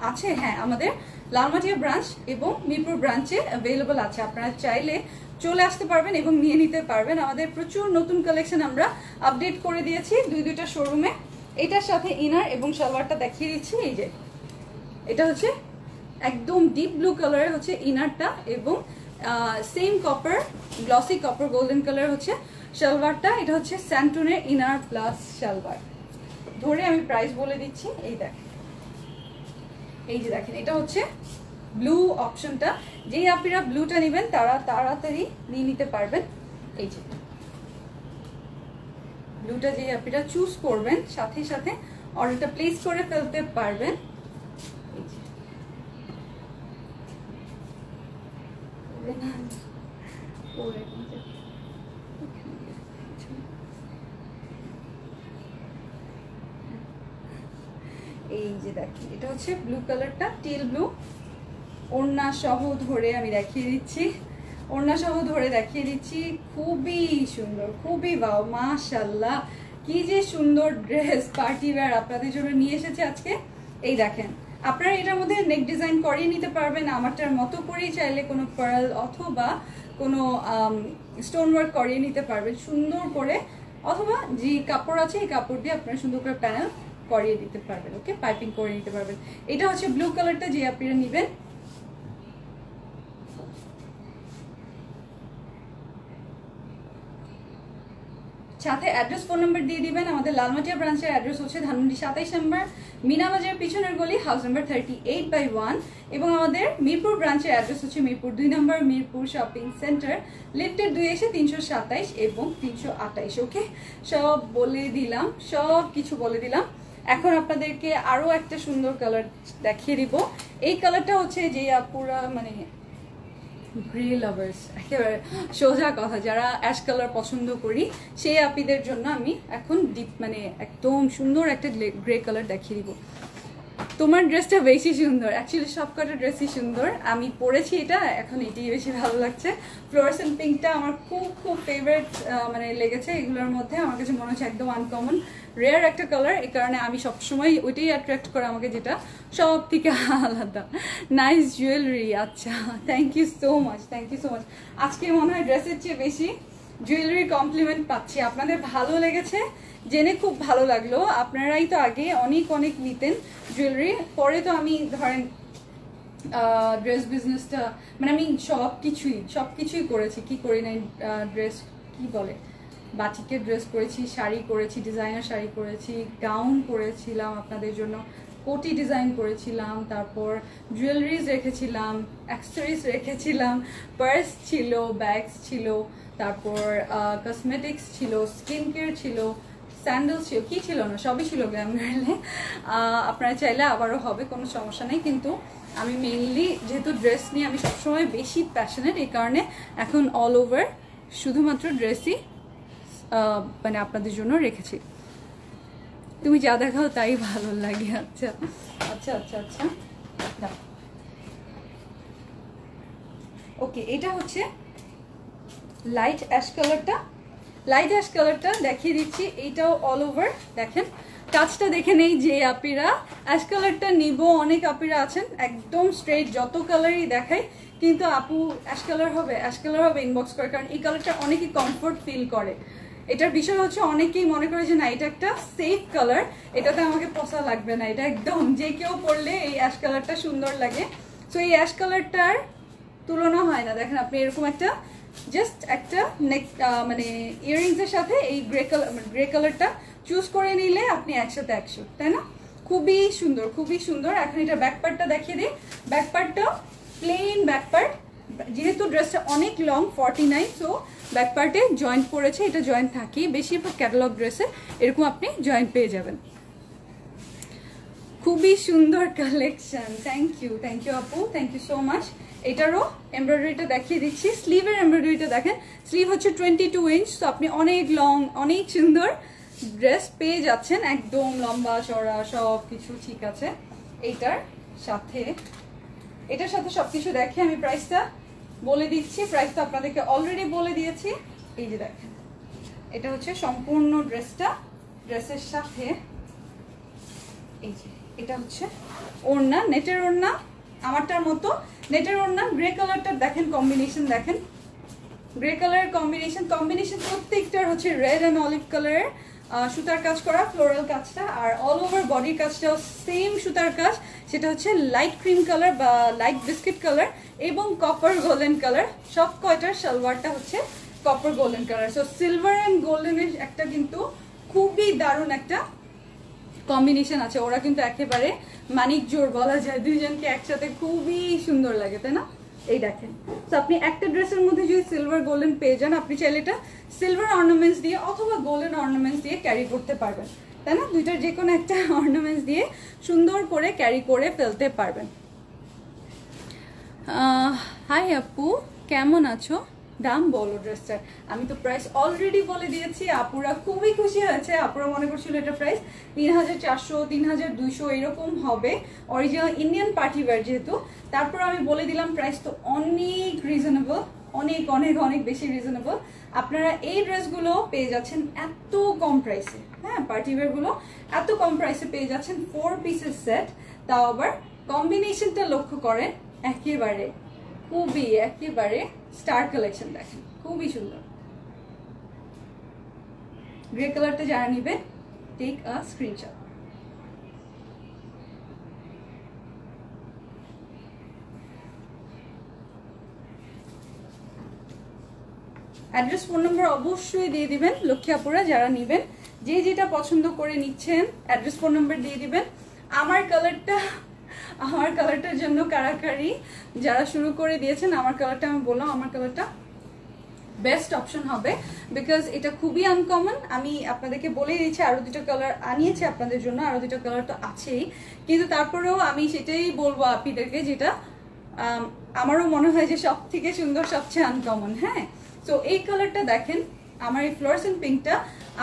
আছে, হ্যাঁ আমাদের লালমাটিয়া ব্রাঞ্চ এবং মিরপুর ব্রাঞ্চে অ্যাভেলেবল আছে। আপনারা চাইলে চলে আসতে পারবেন এবং নিয়ে নিতে পারবেন। আমাদের প্রচুর নতুন কালেকশন আমরা আপডেট করে দিয়েছি দুইটা শোরুমে। এটার সাথে ইনার এবং সালোয়ারটা দেখিয়ে দিচ্ছি। এই যে এটা হচ্ছে একদম ডিপ ব্লু কালারের হচ্ছে ইনারটা এবং same copper glossy copper golden colour হচ্ছে সালোয়ারটা। এটা হচ্ছে স্যান্টনের ইনার প্লাস সালোয়ার। ধরে আমি প্রাইস বলে দিচ্ছি। এই দেখেন, এই যে দেখেন, এটা হচ্ছে ব্লু অপশনটা। যেই আপনারা ব্লুটা নেবেন তারা তাড়াতাড়ি নিয়ে নিতে পারবেন। এই যে ব্লুটা যেই আপনারা চুজ করবেন সাথে সাথে অর্ডারটা প্লেস করে ফেলতে পারবেন। এই যে দেখেন, এটা হচ্ছে ব্লু কালারটা, টিল ব্লু। ওড়না সহ ধরে আমি দেখিয়ে দিচ্ছি, ওড়না সহ ধরে দেখিয়ে দিচ্ছি। খুবই সুন্দর, খুবই বাও, মাশাআল্লাহ কি যে সুন্দর ড্রেস, পার্টি ওয়্যার আপনাদের জন্য নিয়ে এসেছে আজকে। এই দেখেন, আপনারা এটার মধ্যে নেক ডিজাইন করিয়ে নিতে পারবেন আমারটার মতো করেই, চাইলে কোনো পার্ল অথবা কোনো স্টোন ওয়ার্ক করিয়ে নিতে পারবেন সুন্দর করে, অথবা যে কাপড় আছে এই কাপড় দিয়ে আপনারা সুন্দর করে প্যানেল করিয়ে দিতে পারবেন। ওকে, পাইপিং করে নিতে পারবেন। এটা হচ্ছে ব্লু কালারটা যে আপনারা নেবেন। সাথে অ্যাড্রেস ফোন নাম্বার দিয়ে দিবেন। আমাদের লালমাটিয়া ব্রাঞ্চের অ্যাড্রেস হচ্ছে ধানমন্ডি 27 নম্বর মিনাবাজার পিছনের গলি, হাউস নাম্বার 38/1। এবং আমাদের মিরপুর ব্রাঞ্চের অ্যাড্রেস হচ্ছে মিরপুর 2 নম্বর মিরপুর শপিং সেন্টার, লিফটের 2 এসে 327 এবং 328। ওকে, সব বলে দিলাম, সব কিছু বলে দিলাম। এখন আপনাদেরকে আরো একটা সুন্দর কালার দেখিয়ে দিব। এই কালারটা হচ্ছে যে আপুরা মানে গ্রে লাভার্স, একেবারে সোজা কথা, যারা অ্যাশ কালার পছন্দ করি সেই আপিদের জন্য আমি এখন ডিপ মানে একদম সুন্দর একটা গ্রে কালার দেখিয়ে দিব। তোমার ড্রেসটা বেশি সুন্দর, অ্যাকচুয়ালি সব কটা ড্রেসই সুন্দর, আমি পরেছি এটা, এখন এটাই বেশি ভালো লাগছে। ফ্লোরেসেন্ট পিঙ্কটা আমার খুব খুব ফেভারিট মানে লেগেছে এগুলোর মধ্যে। আমার কাছে মনে হচ্ছে একদম আনকমন রেয়ার একটা কালার, এই কারণে আমি সবসময় ওইটাই অ্যাট্রাক্ট করে আমাকে, যেটা সব থেকে আলাদা। নাইস জুয়েলারি, আচ্ছা thank you so much, thank you so much. আজকে মনে হয় ড্রেসের চেয়ে বেশি জুয়েলারি কমপ্লিমেন্ট পাচ্ছি। আপনাদের ভালো লেগেছে জেনে খুব ভালো লাগলো। আপনারাই তো আগে অনেক অনেক নিতেন জুয়েলারি, পরে তো আমি ধরেন ড্রেস বিজনেসটা মানে আমি সব কিছুই করেছি, কি করি নাই, ড্রেস কি বলে বাটিকের ড্রেস করেছি, শাড়ি করেছি, ডিজাইনার শাড়ি করেছি, গাউন করেছিলাম আপনাদের জন্য, কোটি ডিজাইন করেছিলাম, তারপর জুয়েলারিজ রেখেছিলাম, অ্যাক্সেসরিজ রেখেছিলাম, পার্স ছিল, ব্যাগস ছিল, তারপর কসমেটিক্স ছিল, স্কিন কেয়ার ছিল, স্যান্ডেল ছিল, কি ছিল না, সবই ছিল গ্ল্যাম গার্লে। আপনারা চাইলে আবারও হবে, কোনো সমস্যা নেই। কিন্তু আমি মেইনলি যেহেতু ড্রেস নিয়ে আমি সবসময় বেশি প্যাশনেট, এই কারণে এখন অল ওভার শুধুমাত্র ড্রেসই মানে আপনাদের জন্য রেখেছি। তুমি যা দেখাও তাই ভালো লাগে। আচ্ছা আচ্ছা আচ্ছা আচ্ছা, ওকে, এটা হচ্ছে লাইট অ্যাশ কালারটা, লাইট অ্যাশ কালারটা দেখিয়ে দিচ্ছি। এইটাও অল ওভার দেখেন, কাজটা দেখে নেই যে আপিরা অ্যাশ কালারটা নিব, অনেক আপিরা আছেন একদম স্ট্রেট যত কালারই দেখায়, কিন্তু আপু অ্যাশ কালার হবে, অ্যাশ কালার হবে ইনবক্স করে, কারণ এই কালারটা অনেকেই কমফোর্ট ফিল করে। এটার বিষয় হচ্ছে অনেকেই মনে করে যে না এটা একটা সেফ কালার, এটাতে আমাকে পচা লাগবে না, এটা একদম যে কেউ পরলে এই অ্যাশ কালারটা সুন্দর লাগে। সো এই অ্যাশ কালারটার তুলনা হয় না। দেখেন আপনি এরকম একটা জাস্ট একটা নেক মানে ইয়াররিংসের সাথে এই গ্রে কালারটা চুজ করে নিলে আপনি একসাথে 100, তাই না? খুবই সুন্দর, খুবই সুন্দর। এখন এটা ব্যাকপার্টটা দেখিয়ে দিই। ব্যাকপার্টটা প্লেন ব্যাকপার্ট, যেহেতু ড্রেসটা অনেক লং 49, সো ব্যাকপার্টে জয়েন্ট পড়েছে, এটা জয়েন্ট থাকেই বেশিরভাগ ক্যাটালগ ড্রেসে, এরকম আপনি জয়েন্ট পেয়ে যাবেন। খুবই সুন্দর কালেকশন, থ্যাংক ইউ আপু, থ্যাংক ইউ সো মাচ। এটারও এমব্রয়ডারিটা দেখিয়ে দিচ্ছি। স্লিভের এমব্রয়ডারিটা দেখেন, স্লিভ হচ্ছে 22 ইঞ্চ, তো আপনি অনেক লং অনেক সুন্দর ড্রেস পেয়ে যাচ্ছেন, একদম লম্বা চড়া সব কিছু ঠিক আছে। এটার সাথে সবকিছু দেখে আমি প্রাইসটা বলে দিচ্ছি। প্রাইসটা আপনাদেরকে অলরেডি বলে দিয়েছি। এই যে দেখেন, এটা হচ্ছে সম্পূর্ণ ড্রেসটা, ড্রেসের সাথে এই যে এটা হচ্ছে ওড়না, নেটের ওড়না, আমারটার মতো নেটের ওড়না। গ্রে কালারটা দেখেন, কম্বিনেশন দেখেন, গ্রে কালারের কম্বিনেশন প্রত্যেকটার হচ্ছে রেড অ্যান্ড অলিভ কালারের সুতার কাজ করা, ফ্লোরাল কাজটা, আর অল ওভার বডির কাজটাও সেম সুতার কাজ, সেটা হচ্ছে লাইট ক্রিম কালার বা লাইট বিস্কিট কালার এবং কপার গোল্ডেন কালার। সব কয়টার সালোয়ারটা হচ্ছে copper golden colour. So silver and গোল্ডেনের একটা কিন্তু খুবই দারুণ একটা কম্বিনেশন আছে। ওরা কিন্তু একেবারে মানিক জোর বলা যায়, দুইজনকে একসাথে খুবই সুন্দর লাগে, তাই না? এই দেখেন, তো আপনি একটা ড্রেসের মধ্যে যদি সিলভার গোল্ডেন পেয়ে যান, আপনি চাইলে এটা সিলভার অর্নামেন্টস দিয়ে অথবা গোল্ডেন অর্নামেন্টস দিয়ে ক্যারি করতে পারবেন, তাই না? দুইটার যে কোনো একটা অর্নামেন্টস দিয়ে সুন্দর করে ক্যারি করে ফেলতে পারবেন। হাই আপু, কেমন আছো? দাম বলো ড্রেসটার। আমি তো প্রাইস অলরেডি বলে দিয়েছি, আপুরা খুবই খুশি হয়েছে। আপুরা মনে করছিল এটা প্রাইস 3400 3200 এরকম হবে, অরিজিনাল ইন্ডিয়ান পার্টি ওয়্যার যেহেতু। তারপর আমি বলে দিলাম প্রাইস তো অনেক রিজনেবল, অনেক অনেক অনেক বেশি রিজনেবল। আপনারা এই ড্রেসগুলো পেয়ে যাচ্ছেন এত কম প্রাইসে, হ্যাঁ, পার্টি ওয়্যারগুলো এত কম প্রাইসে পেয়ে যাচ্ছেন 4 পিসের সেট, তাও আবার কম্বিনেশনটা লক্ষ্য করেন, একেবারে স্টার কালেকশন দেখেন, খুবই সুন্দর। গ্রে কালারটা যারা নিবে take a screenshot. Address phone number অবশ্যই দিয়ে দিবেন লক্ষ্মী আপুরা যারা নিবেন, যে যেটা পছন্দ করে নিচ্ছেন অ্যাড্রেস ফোন নাম্বার দিয়ে দিবেন। আমার কালারটার জন্য কারাকারি যারা শুরু করে দিয়েছেন, আমার কালারটা আমি বললাম আমার কালারটা বেস্ট অপশন হবে, বিকজ এটা খুবই আনকমন। আমি আপনাদেরকে বলে দিয়েছি আরো দুটো কালার আনিয়েছি আপনাদের জন্য, আরো দুটো কালার তো আছেই, কিন্তু তারপরেও আমি সেটাই বলবো আপনাদেরকে যেটা আমারও মনে হয় যে সব থেকে সুন্দর, সবচেয়ে আনকমন। হ্যাঁ, তো এই কালারটা দেখেন, আমার এই ফ্লোরেসেন্ট পিঙ্কটা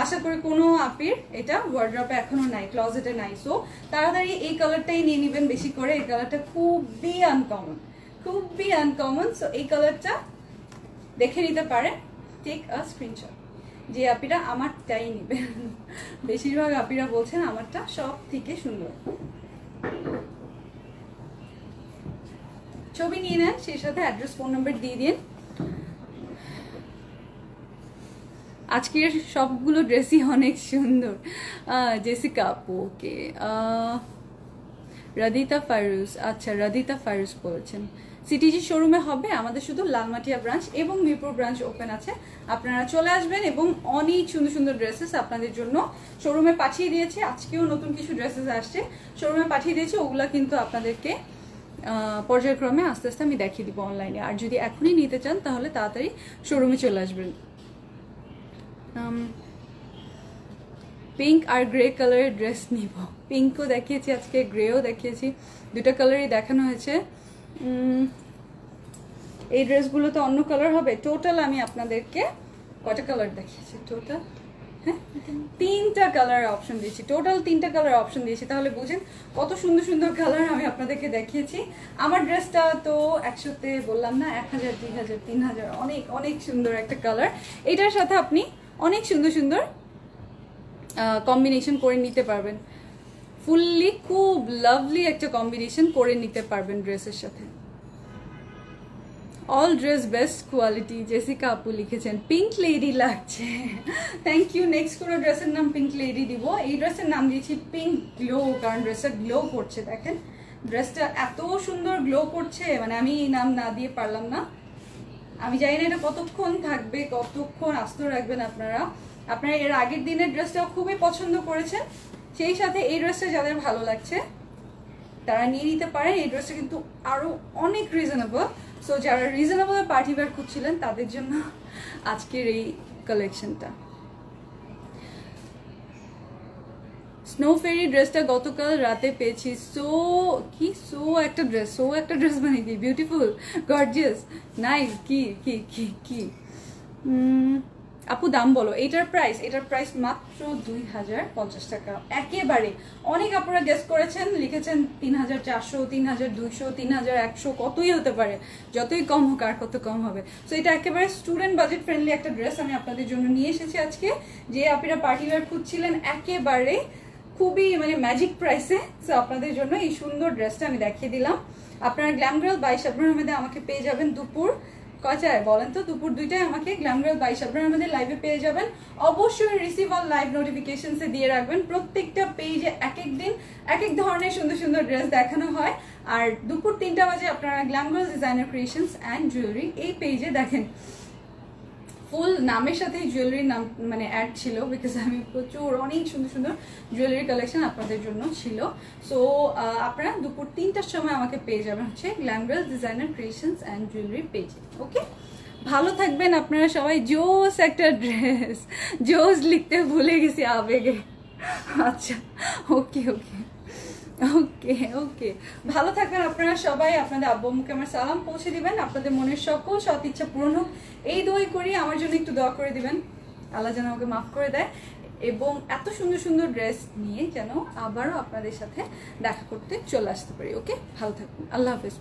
আশা করি কোনো আপির এটা ওয়ার্ড্রপে এখনো নাই, ক্লজেটে নাই। সো তাড়াতাড়ি এই কালারটাই নিয়ে নেবেন বেশি করে, এই কালারটা খুবই আনকমন। সো এই কালারটা দেখে নিতে পারেন, টেক আ স্ক্রিনশট। যে আপিরা আমারটাই নেবেন, বেশিরভাগ আপিরা বলছেন আমারটা সব থেকে সুন্দর। ছবি নিয়ে নেন, সেই সাথে অ্যাড্রেস ফোন নাম্বার দিয়ে দিন। আজকের সবগুলো ড্রেসই অনেক সুন্দর। জেসিকা আপু, ওকে। রাদিতা ফারুজ, আচ্ছা রাদিতা ফারুজ বলেছেন। সিটিজি শোরুমে হবে, আমাদের শুধু লালমাটিয়া ব্রাঞ্চ এবং মিরপুর ব্রাঞ্চ ওপেন আছে, আপনারা চলে আসবেন। এবং অনেক সুন্দর সুন্দর ড্রেসেস আপনাদের জন্য শোরুমে পাঠিয়ে দিয়েছি, আজকেও নতুন কিছু ড্রেসেস আসছে শোরুমে পাঠিয়ে দিয়েছি, ওগুলা কিন্তু আপনাদেরকে পর্যায়ক্রমে আস্তে আস্তে আমি দেখিয়ে দিব অনলাইনে। আর যদি এখনই নিতে চান তাহলে তাড়াতাড়ি শোরুমে চলে আসবেন। পিঙ্ক আর গ্রে কালারের ড্রেস নিব, পিঙ্কও দেখিয়েছি আজকে, গ্রেও দেখিয়েছি, দুটো কালারই দেখানো হয়েছে। এই ড্রেসগুলো তো অন্য কালার হবে। টোটাল আমি আপনাদেরকে কয়টা কালার দেখিয়েছি? টোটাল হ্যাঁ 3টা কালার অপশন দিয়েছি, টোটাল 3টা কালার অপশন দিয়েছি। তাহলে বুঝেন কত সুন্দর সুন্দর কালার আমি আপনাদেরকে দেখিয়েছি। আমার ড্রেসটা তো 100তে বললাম না, 1000 2000 3000 অনেক অনেক সুন্দর একটা কালার। এটার সাথে আপনি অনেক সুন্দর সুন্দর কম্বিনেশন করে নিতে পারবেন, ফুললি খুব লাভলি একটা কম্বিনেশন করে নিতে পারবেন ড্রেসের সাথে। All dress best quality, Jessica আপু লিখেছেন। পিঙ্ক লেডি লাগছে, থ্যাংক ইউ। নেক্সট কোনো ড্রেসের নাম পিঙ্ক লেডি দিব। এই ড্রেসের নাম দিয়েছি পিঙ্ক গ্লো, কারণ ড্রেসটা গ্লো করছে। দেখেন ড্রেসটা এত সুন্দর গ্লো করছে, মানে আমি এই নাম না দিয়ে পারলাম না। আমি জানি না এটা কতক্ষণ থাকবে, কতক্ষণ আস্ত রাখবেন আপনারা। আপনারা এর আগের দিনের ড্রেসটাও খুবই পছন্দ করেছেন, সেই সাথে এই ড্রেসটা যাদের ভালো লাগছে তারা নিয়ে নিতে পারেন। এই ড্রেসটা কিন্তু আরো অনেক রিজনেবল। সো যারা রিজনেবল পার্টি ওয়্যার খুঁজছিলেন তাদের জন্য আজকের এই কালেকশনটা। স্নো ফেরি ড্রেসটা গতকাল রাতে পেয়েছি। সো একটা ড্রেস বানিয়ে দিই, বিউটিফুল, গর্জিয়াস, নাইস। কি কি কি কি আপু দাম বলো। এটার প্রাইস মাত্র 2050 টাকা, একেবারে। অনেক আপনারা গেস করেছেন, লিখেছেন 3400 3200 3100, কতই হতে পারে, যতই কম হোক আর কত কম হবে। সো এটা একেবারে স্টুডেন্ট বাজেট ফ্রেন্ডলি একটা ড্রেস আমি আপনাদের জন্য নিয়ে এসেছি আজকে। যে আপনারা পার্টি ওয়্যার খুঁজছিলেন একেবারে খুবই মানে ম্যাজিক প্রাইসে, সো আপনাদের জন্য এই সুন্দর ড্রেসটা আমি দেখিয়ে দিলাম। আপনারা গ্ল্যাম গার্ল বাই শাবনূর আহমেদে আমাকে পেয়ে যাবেন দুপুর কয়টায় বলেন তো? দুপুর 2টায় আমাকে গ্ল্যাম গার্ল বাই শাবনূর আহমেদের লাইভে পেয়ে যাবেন। অবশ্যই রিসিভ অল লাইভ নোটিফিকেশনসে দিয়ে রাখবেন। প্রত্যেকটা পেজে এক এক দিন এক এক ধরনের সুন্দর সুন্দর ড্রেস দেখানো হয়। আর দুপুর 3টা বাজে আপনারা glam girl designer creations and jewellery এই পেজে দেখেন ফুল নামের সাথে জুয়েলারি নাম মানে অ্যাড ছিল, বিকজ আমি প্রচুর অনেক সুন্দর সুন্দর জুয়েলারি কালেকশন আপনাদের জন্য ছিল। সো আপনারা দুপুর 3টার সময় আমাকে পেয়ে যাবেন হচ্ছে glam girl designer creations and jewellery পেজে। ওকে, ভালো থাকবেন আপনারা সবাই। জোস একটা ড্রেস, জোস লিখতে ভুলে গেছি আবেগে। আচ্ছা, ওকে ওকে ওকে ওকে, ভালো থাকবেন আপনারা সবাই। আপনাদের আব্বু আম্মুকে আমার সালাম পৌঁছে দিবেন। আপনাদের মনের সকল সৎ ইচ্ছা পূরণ হোক এই দোয়াই করি। আমার জন্য একটু দোয়া করে দিবেন, আল্লাহ যেন আমাকে মাফ করে দেয় এবং এত সুন্দর সুন্দর ড্রেস নিয়ে যেন আবারও আপনাদের সাথে দেখা করতে চলে আসতে পারি। ওকে, ভালো থাকবেন, আল্লাহ হাফেজ।